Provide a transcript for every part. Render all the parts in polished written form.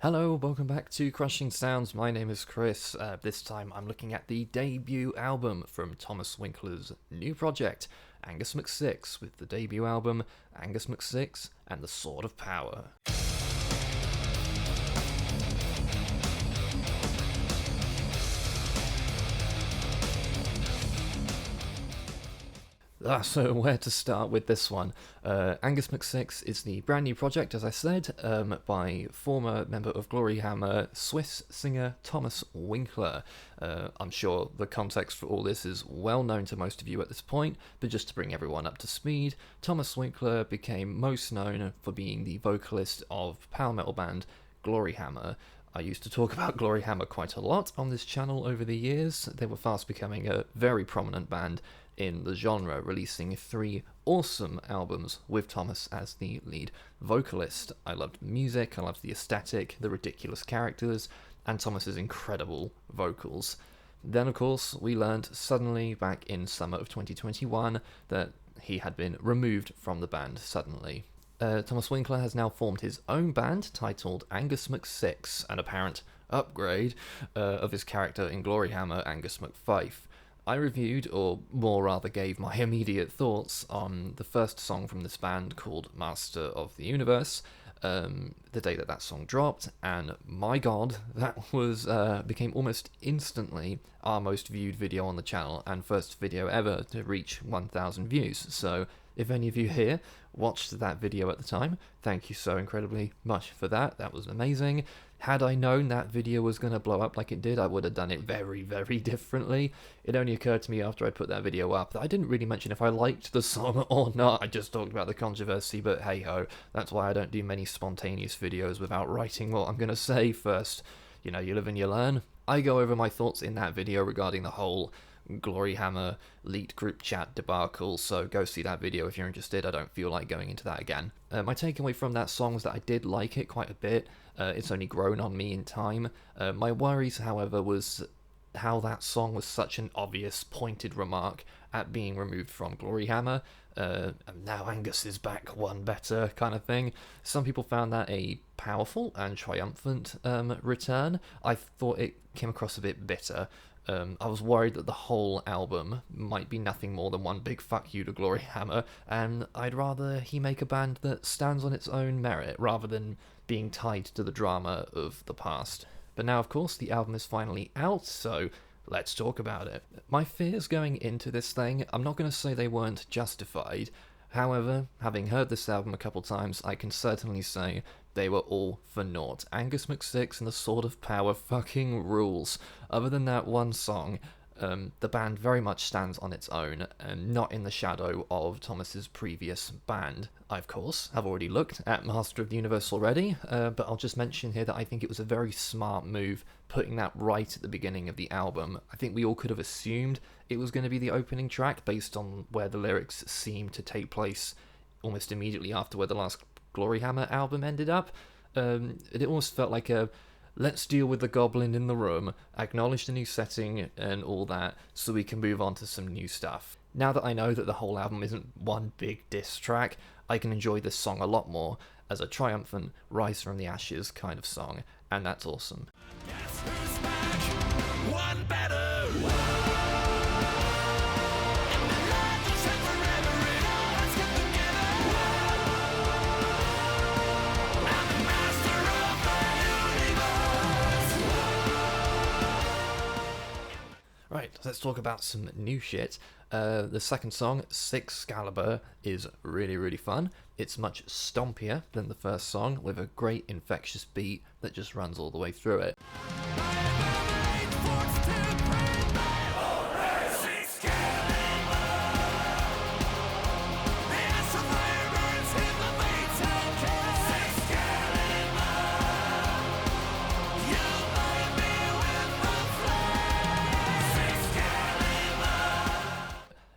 Hello, welcome back to Crushing Sounds. My name is Chris. This time I'm looking at the debut album from Thomas Winkler's new project, Angus McSix, with the debut album Angus McSix and the Sword of Power. So where to start with this one? Angus McSix is the brand new project, as I said, by former member of Glory Hammer, Swiss singer Thomas Winkler. I'm sure the context for all this is well known to most of you at this point, but just to bring everyone up to speed, Thomas Winkler became most known for being the vocalist of power metal band Glory Hammer. I used to talk about Glory Hammer quite a lot on this channel over the years. They were fast becoming a very prominent band in the genre, releasing 3 awesome albums with Thomas as the lead vocalist. I loved music, I loved the aesthetic, the ridiculous characters, and Thomas's incredible vocals. Then, of course, we learned suddenly back in summer of 2021 that he had been removed from the band suddenly. Thomas Winkler has now formed his own band titled Angus McSix, an apparent upgrade of his character in Glory Hammer, Angus McFife. I reviewed, or more rather gave my immediate thoughts on the first song from this band called Master of the Universe, the day that song dropped, and my god, that was became almost instantly our most viewed video on the channel, and first video ever to reach 1,000 views. So if any of you here watched that video at the time, thank you so incredibly much for that. That was amazing. Had I known that video was going to blow up like it did, I would have done it very, very differently. It only occurred to me after I put that video up that I didn't really mention if I liked the song or not. I just talked about the controversy, but hey ho, that's why I don't do many spontaneous videos without writing what I'm going to say first. You know, you live and you learn. I go over my thoughts in that video regarding the whole Glory Hammer leaked group chat debacle, so go see that video if you're interested. I don't feel like going into that again. My takeaway from that song was that I did like it quite a bit. It's only grown on me in time. My worries, however, was how that song was such an obvious pointed remark at being removed from Glory Hammer. And now Angus is back, one better kind of thing. Some people found that a powerful and triumphant return. I thought it came across a bit bitter. I was worried that the whole album might be nothing more than one big fuck you to Glory Hammer, and I'd rather he make a band that stands on its own merit rather than being tied to the drama of the past. But now, of course, the album is finally out, so let's talk about it. My fears going into this thing, I'm not going to say they weren't justified. However, having heard this album a couple times, I can certainly say they were all for naught. Angus McSix and the Sword of Power fucking rules. Other than that one song, the band very much stands on its own, and not in the shadow of Thomas's previous band. I, of course, have already looked at Master of the Universe already, but I'll just mention here that I think it was a very smart move putting that right at the beginning of the album. I think we all could have assumed it was going to be the opening track based on where the lyrics seem to take place almost immediately after where the last Glory Hammer album ended up. It almost felt like a let's deal with the goblin in the room, acknowledge the new setting and all that, so we can move on to some new stuff. Now that I know that the whole album isn't one big diss track, I can enjoy this song a lot more as a triumphant rise from the ashes kind of song, and that's awesome. Guess who's back? One better. Right, let's talk about some new shit. The second song, Excalibur, is really, really fun. It's much stompier than the first song, with a great infectious beat that just runs all the way through it.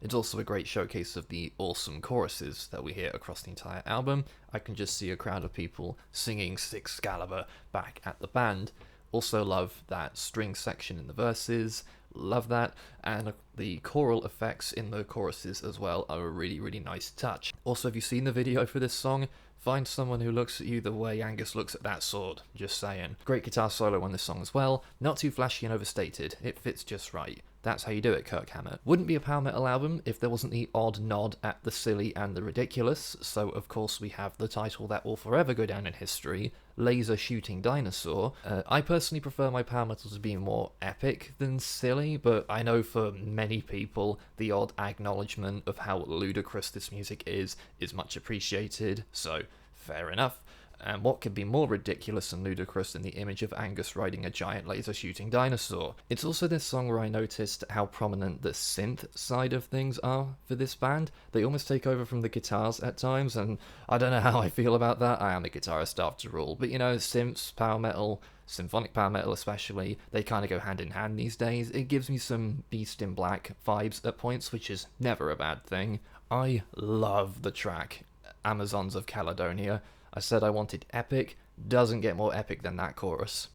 It's also a great showcase of the awesome choruses that we hear across the entire album. I can just see a crowd of people singing Excalibur back at the band. Also love that string section in the verses, love that, and the choral effects in the choruses as well are a really, really nice touch. Also, have you seen the video for this song? Find someone who looks at you the way Angus looks at that sword, just saying. Great guitar solo on this song as well, not too flashy and overstated, it fits just right. That's how you do it, Kirk Hammett. Wouldn't be a power metal album if there wasn't the odd nod at the silly and the ridiculous, so of course we have the title that will forever go down in history, Laser Shooting Dinosaur. I personally prefer my power metal to be more epic than silly, but I know for many people the odd acknowledgement of how ludicrous this music is much appreciated, so fair enough. And what could be more ridiculous and ludicrous than the image of Angus riding a giant laser-shooting dinosaur? It's also this song where I noticed how prominent the synth side of things are for this band. They almost take over from the guitars at times, and I don't know how I feel about that. I am a guitarist after all. But you know, synths, power metal, symphonic power metal especially, they kind of go hand in hand these days. It gives me some Beast in Black vibes at points, which is never a bad thing. I love the track Amazons of Caledonia. I said I wanted epic, doesn't get more epic than that chorus.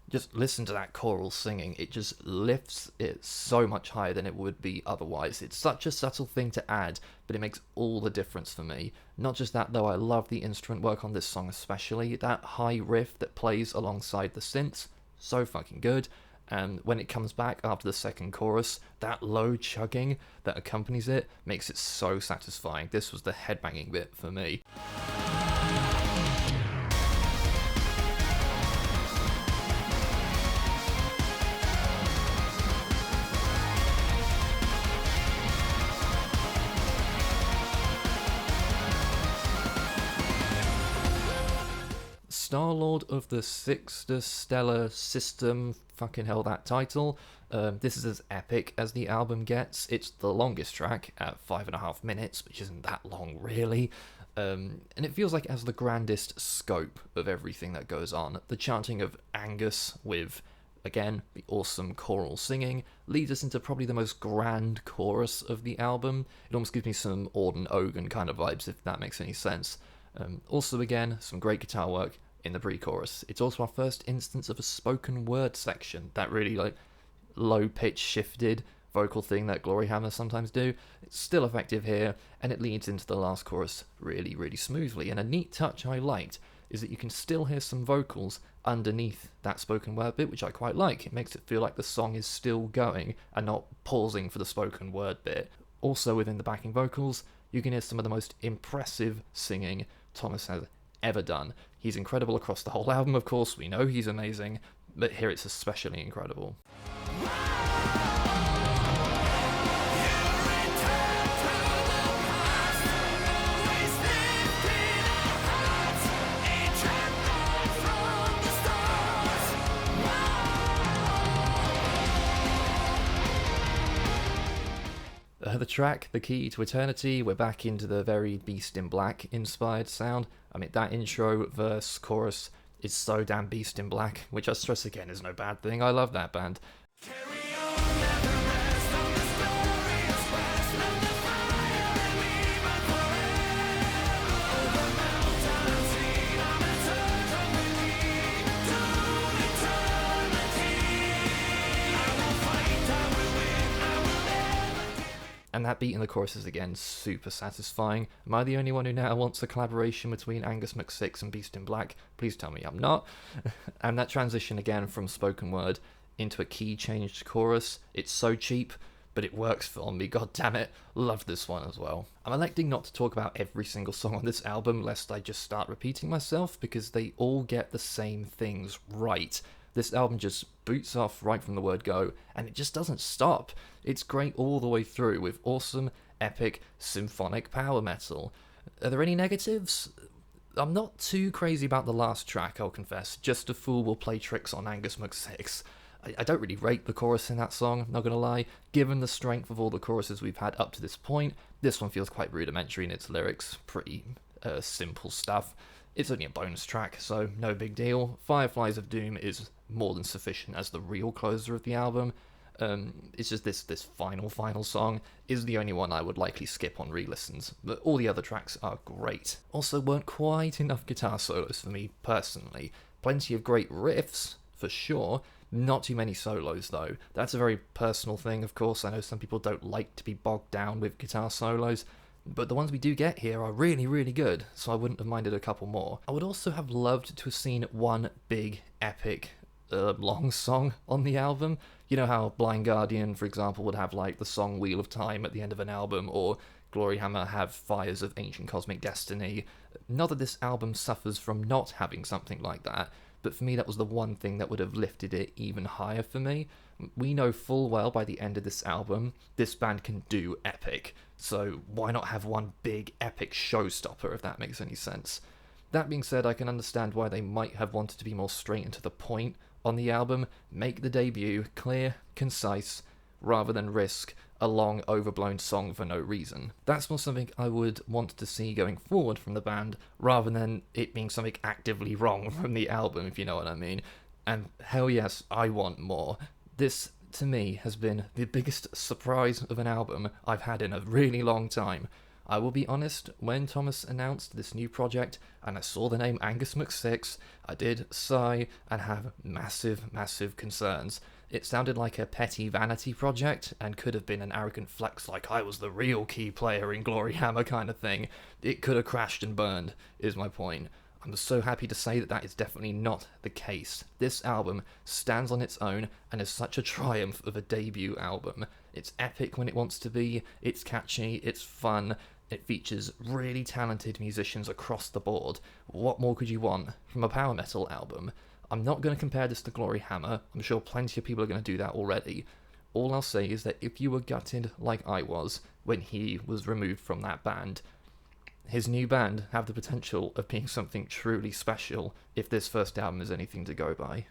Just listen to that choral singing, it just lifts it so much higher than it would be otherwise. It's such a subtle thing to add, but it makes all the difference for me. Not just that though, I love the instrument work on this song especially. That high riff that plays alongside the synths, so fucking good. And when it comes back after the second chorus, that low chugging that accompanies it makes it so satisfying. This was the headbanging bit for me. Star-Lord of the Sixta Stellar System, fucking hell that title. This is as epic as the album gets. It's the longest track at 5.5 minutes, which isn't that long really. And it feels like it has the grandest scope of everything that goes on. The chanting of Angus with, again, the awesome choral singing leads us into probably the most grand chorus of the album. It almost gives me some Auden Ogan kind of vibes, if that makes any sense. Also, again, some great guitar work in the pre-chorus. It's also our first instance of a spoken word section, that really like low pitch shifted vocal thing that Glory Hammer sometimes do. It's still effective here, and it leads into the last chorus really, really smoothly. And a neat touch I liked is that you can still hear some vocals underneath that spoken word bit, which I quite like. It makes it feel like the song is still going and not pausing for the spoken word bit. Also within the backing vocals, you can hear some of the most impressive singing Thomas has ever done. He's incredible across the whole album, of course, we know he's amazing, but here it's especially incredible. The track, The Key to Eternity, we're back into the very Beast in Black inspired sound. I mean, that intro, verse, chorus is so damn Beast in Black, which I stress again is no bad thing. I love that band. And that beat in the chorus is again super satisfying. Am I the only one who now wants a collaboration between Angus McSix and Beast in Black? Please tell me I'm not. And that transition again from spoken word into a key changed chorus, it's so cheap, but it works for me, god damn it. Love this one as well. I'm electing not to talk about every single song on this album lest I just start repeating myself, because they all get the same things right. This album just boots off right from the word go, and it just doesn't stop. It's great all the way through, with awesome, epic, symphonic power metal. Are there any negatives? I'm not too crazy about the last track, I'll confess. Just a Fool Will Play Tricks on Angus McSix. I don't really rate the chorus in that song, not gonna lie. Given the strength of all the choruses we've had up to this point, this one feels quite rudimentary in its lyrics. Pretty simple stuff. It's only a bonus track, so no big deal. Fireflies of Doom is more than sufficient as the real closer of the album. It's just this final song is the only one I would likely skip on re-listens, but all the other tracks are great. Also weren't quite enough guitar solos for me personally. Plenty of great riffs, for sure. Not too many solos though. That's a very personal thing, of course. I know some people don't like to be bogged down with guitar solos, but the ones we do get here are really, really good, so I wouldn't have minded a couple more. I would also have loved to have seen one big, epic, long song on the album. You know how Blind Guardian, for example, would have like the song Wheel of Time at the end of an album, or Glory Hammer have Fires of Ancient Cosmic Destiny. Not that this album suffers from not having something like that, but for me that was the one thing that would have lifted it even higher for me. We know full well by the end of this album, this band can do epic, so why not have one big epic showstopper, if that makes any sense? That being said, I can understand why they might have wanted to be more straight and to the point on the album, make the debut clear, concise, rather than risk a long, overblown song for no reason. That's more something I would want to see going forward from the band, rather than it being something actively wrong from the album, if you know what I mean. And hell yes, I want more. This, to me, has been the biggest surprise of an album I've had in a really long time. I will be honest, when Thomas announced this new project and I saw the name Angus McSix, I did sigh and have massive, massive concerns. It sounded like a petty vanity project and could have been an arrogant flex like I was the real key player in Glory Hammer kind of thing. It could have crashed and burned, is my point. I'm so happy to say that that is definitely not the case. This album stands on its own and is such a triumph of a debut album. It's epic when it wants to be, it's catchy, it's fun, it features really talented musicians across the board. What more could you want from a power metal album? I'm not going to compare this to Glory Hammer, I'm sure plenty of people are going to do that already. All I'll say is that if you were gutted like I was when he was removed from that band, his new band have the potential of being something truly special if this first album is anything to go by.